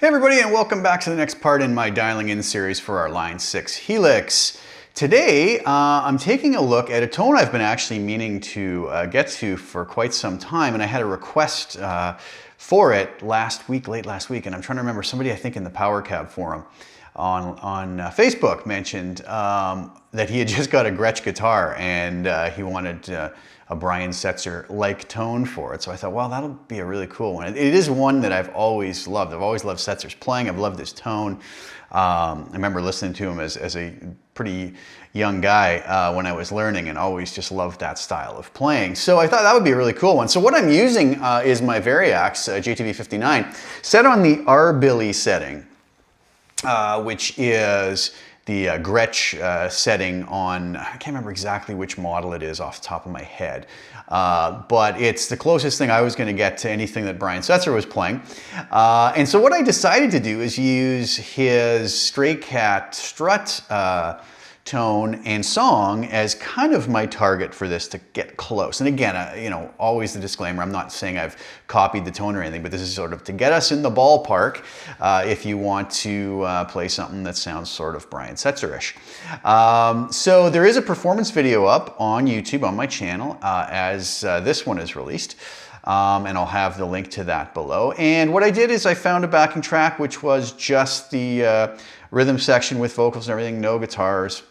Hey everybody, and welcome back to the next part in my dialing in series for our Line 6 Helix. Today I'm taking a look at a tone I've been actually meaning to get to for quite some time, and I had a request for it late last week, and I'm trying to remember, somebody I think in the Power Cab forum on Facebook mentioned that he had just got a Gretsch guitar and he wanted a Brian Setzer-like tone for it. So I thought, well, that'll be a really cool one. It is one that I've always loved. I've always loved Setzer's playing. I've loved his tone. I remember listening to him as a pretty young guy when I was learning, and always just loved that style of playing. So I thought that would be a really cool one. So what I'm using is my Variax JTV59 set on the R-Billy setting, which is the Gretsch setting on, I can't remember exactly which model it is off the top of my head, but it's the closest thing I was going to get to anything that Brian Setzer was playing. And so what I decided to do is use his Stray Cat Strut tone and song as kind of my target for this to get close. And again, you know, always the disclaimer, I'm not saying I've copied the tone or anything, but this is sort of to get us in the ballpark if you want to play something that sounds sort of Brian Setzer'ish. So there is a performance video up on YouTube on my channel as this one is released. And I'll have the link to that below. And what I did is I found a backing track which was just the rhythm section with vocals and everything, no guitars.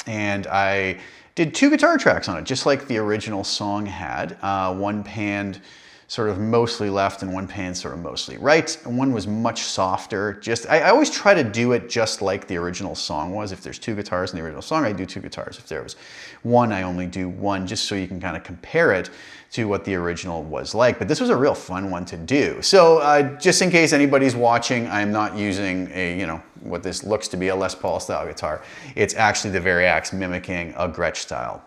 And I did 2 guitar tracks on it, just like the original song had. One panned sort of mostly left and one panned sort of mostly right. And one was much softer. I always try to do it just like the original song was. If there's 2 guitars in the original song, I do 2 guitars. If there was 1, I only do 1, just so you can kind of compare it to what the original was like. But this was a real fun one to do. So just in case anybody's watching, I'm not using a, you know, what this looks to be a Les Paul style guitar. It's actually the Variax mimicking a Gretsch style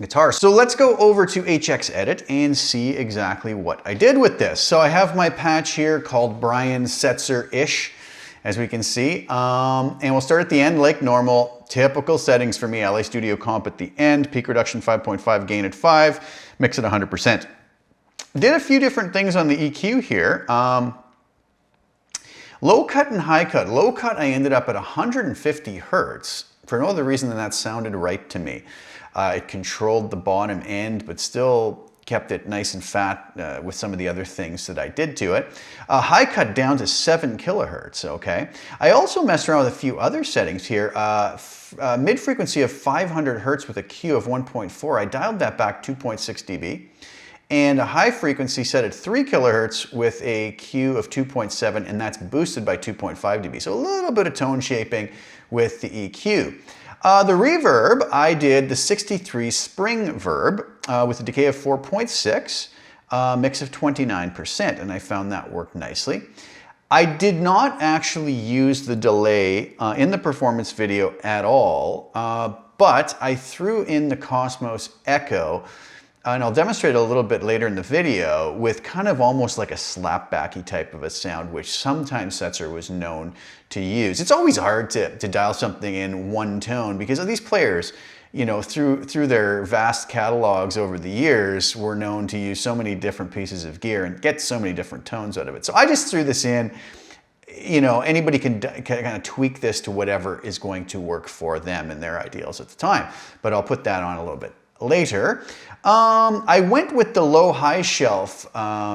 guitar. So let's go over to HX Edit and see exactly what I did with this. So I have my patch here called Brian Setzer'ish, as we can see. And we'll start at the end like normal. Typical settings for me: LA Studio Comp at the end, peak reduction 5.5, gain at 5, mix at 100%. Did a few different things on the EQ here. Low cut and high cut. Low cut, I ended up at 150 Hertz for no other reason than that sounded right to me. It controlled the bottom end, but still kept it nice and fat with some of the other things that I did to it. High cut down to 7 kilohertz, okay. I also messed around with a few other settings here. Mid frequency of 500 Hertz with a Q of 1.4. I dialed that back 2.6 dB. And a high frequency set at 3 kilohertz with a Q of 2.7, and that's boosted by 2.5 dB. So a little bit of tone shaping with the EQ. The reverb, I did the 63 spring verb with a decay of 4.6, mix of 29%, and I found that worked nicely. I did not actually use the delay in the performance video at all, but I threw in the Cosmos Echo, and I'll demonstrate a little bit later in the video, with kind of almost like a slapbacky type of a sound, which sometimes Setzer was known to use. It's always hard to dial something in one tone, because these players, you know, through their vast catalogs over the years, were known to use so many different pieces of gear and get so many different tones out of it. So I just threw this in. You know, anybody can kind of tweak this to whatever is going to work for them and their ideals at the time. But I'll put that on a little bit later. I went with the low-high shelf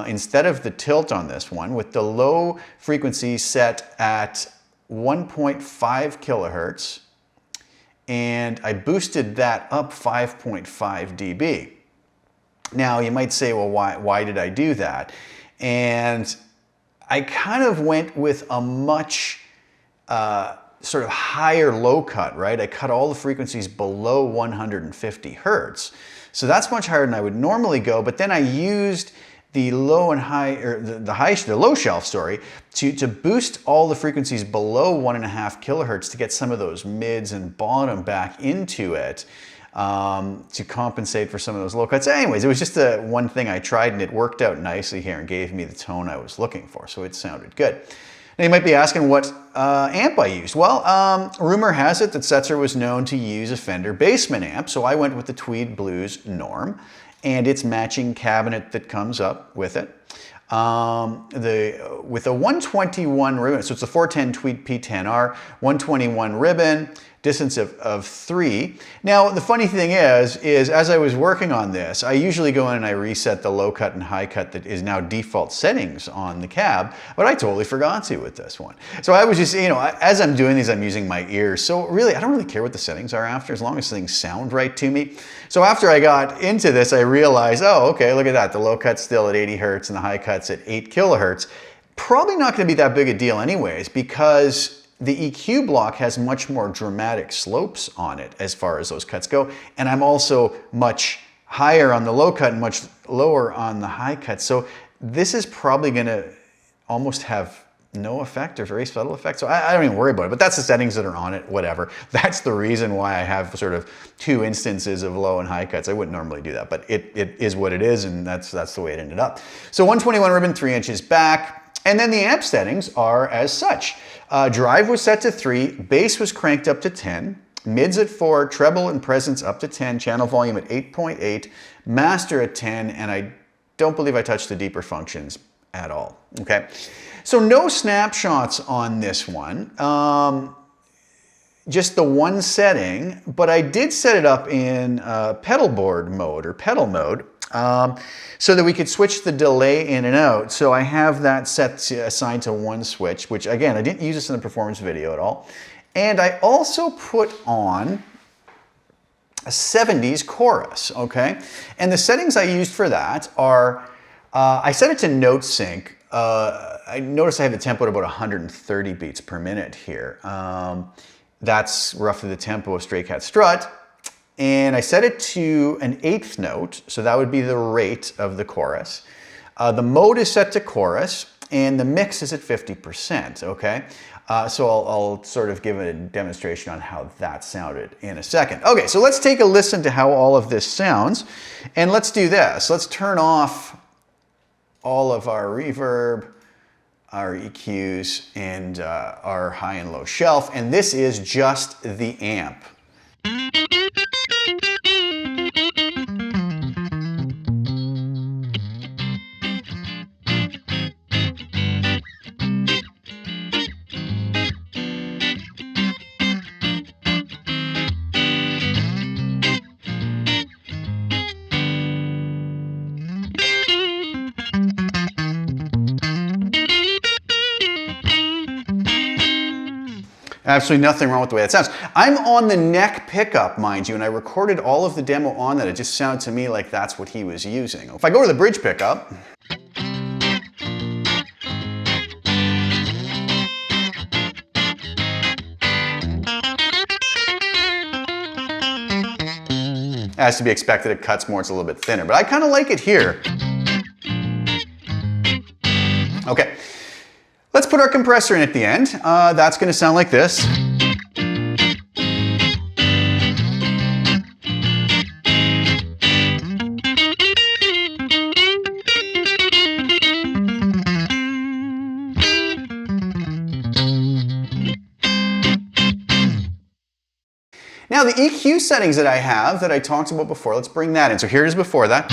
instead of the tilt on this one, with the low frequency set at 1.5 kilohertz, and I boosted that up 5.5 dB. Now you might say, well, why did I do that? And I kind of went with a much sort of higher low cut, right? I cut all the frequencies below 150 Hertz. So that's much higher than I would normally go, but then I used the low and high, or the low shelf, sorry, to boost all the frequencies below 1.5 kilohertz to get some of those mids and bottom back into it, to compensate for some of those low cuts. Anyways, it was just one thing I tried, and it worked out nicely here and gave me the tone I was looking for, so it sounded good. Now you might be asking what amp I used. Well, rumor has it that Setzer was known to use a Fender Bassman amp, so I went with the Tweed Blues Norm and its matching cabinet that comes up with it. with a 121 ribbon, so it's a 410 Tweet P10R, 121 ribbon, distance of 3. Now, the funny thing is as I was working on this, I usually go in and I reset the low cut and high cut that is now default settings on the cab, but I totally forgot to with this one. So I was just, you know, as I'm doing these, I'm using my ears. So really, I don't really care what the settings are after, as long as things sound right to me. So after I got into this, I realized, oh, okay, look at that. The low cut's still at 80 hertz and the high cut's at 8 kilohertz. Probably not gonna be that big a deal anyways, because the EQ block has much more dramatic slopes on it as far as those cuts go. And I'm also much higher on the low cut and much lower on the high cut. So this is probably gonna almost have no effect or very subtle effect. So I don't even worry about it, but that's the settings that are on it, whatever. That's the reason why I have sort of 2 instances of low and high cuts. I wouldn't normally do that, but it is what it is, and that's the way it ended up. So 121 ribbon, 3 inches back. And then the amp settings are as such. Drive was set to 3, bass was cranked up to 10, mids at 4, treble and presence up to 10, channel volume at 8.8, master at 10, and I don't believe I touched the deeper functions at all, okay? So no snapshots on this one, just the one setting, but I did set it up in pedal board mode or pedal mode, so that we could switch the delay in and out. So I have that set assigned to one switch, which again, I didn't use this in the performance video at all. And I also put on a 70s chorus, okay? And the settings I used for that are, I set it to note sync. I noticed I have the tempo at about 130 beats per minute here. That's roughly the tempo of Stray Cat Strut. And I set it to an 8th note, so that would be the rate of the chorus. The mode is set to chorus, and the mix is at 50%, okay? So I'll sort of give a demonstration on how that sounded in a second. Okay, so let's take a listen to how all of this sounds, and let's do this. Let's turn off all of our reverb, our EQs, and our high and low shelf, and this is just the amp. Absolutely nothing wrong with the way that sounds. I'm on the neck pickup, mind you, and I recorded all of the demo on that. It just sounded to me like that's what he was using. If I go to the bridge pickup, as to be expected, it cuts more, it's a little bit thinner, but I kind of like it here. Okay. Let's put our compressor in at the end. That's going to sound like this. Now the EQ settings that I have that I talked about before, let's bring that in. So here it is before that.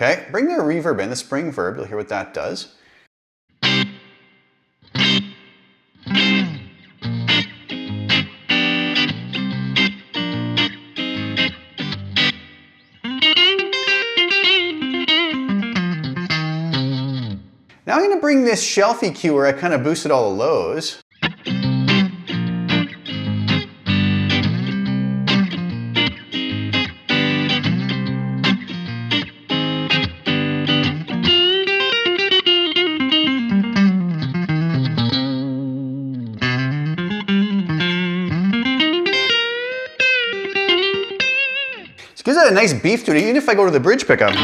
Okay, bring the reverb in, the spring verb, you'll hear what that does. Now I'm going to bring this shelf EQ where I kind of boosted all the lows. Gives that a nice beef to it, even if I go to the bridge pickup.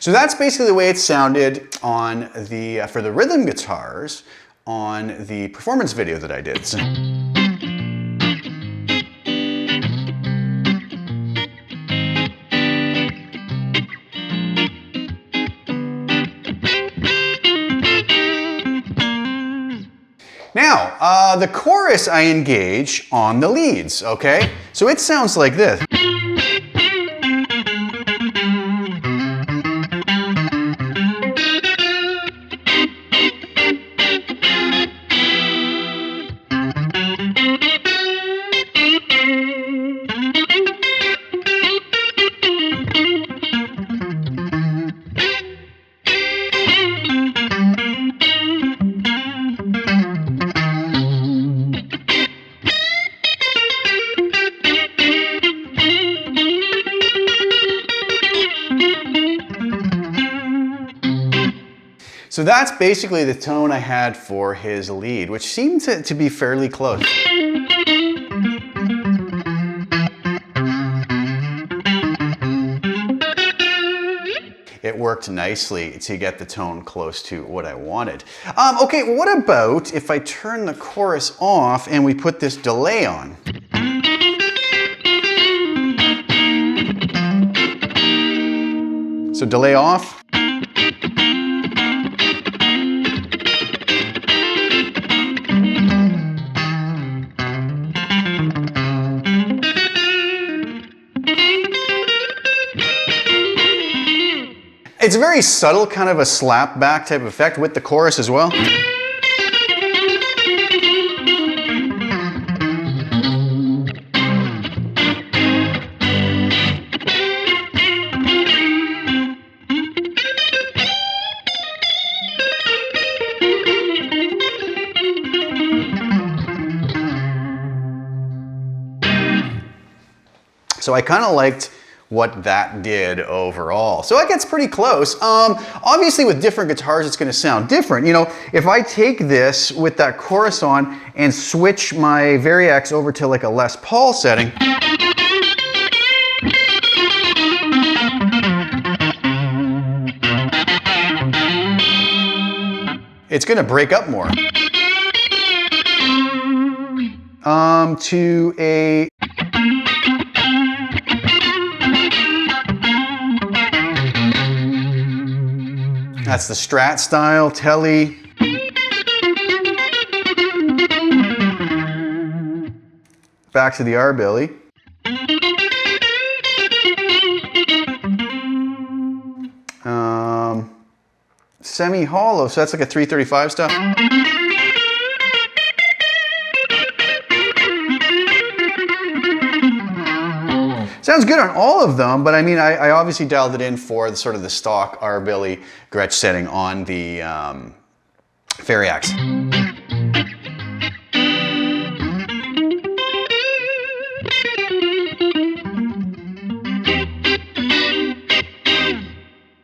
So that's basically the way it sounded on the for the rhythm guitars on the performance video that I did. Now, the chorus I engage on the leads, okay? So it sounds like this. So that's basically the tone I had for his lead, which seemed to be fairly close. It worked nicely to get the tone close to what I wanted. Okay, what about if I turn the chorus off and we put this delay on? So delay off. It's a very subtle kind of a slap back type of effect with the chorus as well. So I kind of liked what that did overall. So it gets pretty close. Obviously with different guitars, it's gonna sound different. You know, if I take this with that chorus on and switch my Variax over to like a Les Paul setting, it's gonna break up more. To a that's the Strat style, Telly. Back to the R-Billy. Semi-hollow, so that's like a 335 style. Sounds good on all of them, but I mean, I obviously dialed it in for the sort of the stock R-Billy Gretsch setting on the Variax.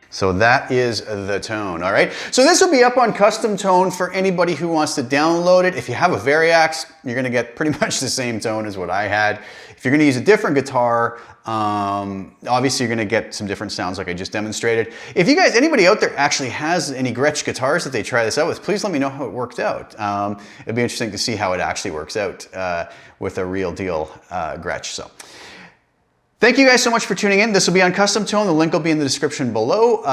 So that is the tone, all right? So this will be up on Custom Tone for anybody who wants to download it. If you have a Variax, you're gonna get pretty much the same tone as what I had. If you're gonna use a different guitar, obviously you're gonna get some different sounds like I just demonstrated. If you guys, anybody out there actually has any Gretsch guitars that they try this out with, please let me know how it worked out. It'd be interesting to see how it actually works out with a real deal Gretsch. So. Thank you guys so much for tuning in. This will be on Custom Tone. The link will be in the description below.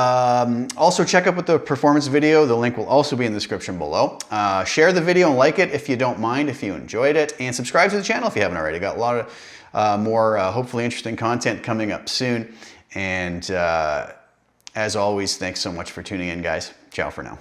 Also check out the performance video. The link will also be in the description below. Share the video and like it if you don't mind, if you enjoyed it. And subscribe to the channel if you haven't already. Got a lot of more hopefully interesting content coming up soon. And as always, thanks so much for tuning in, guys. Ciao for now.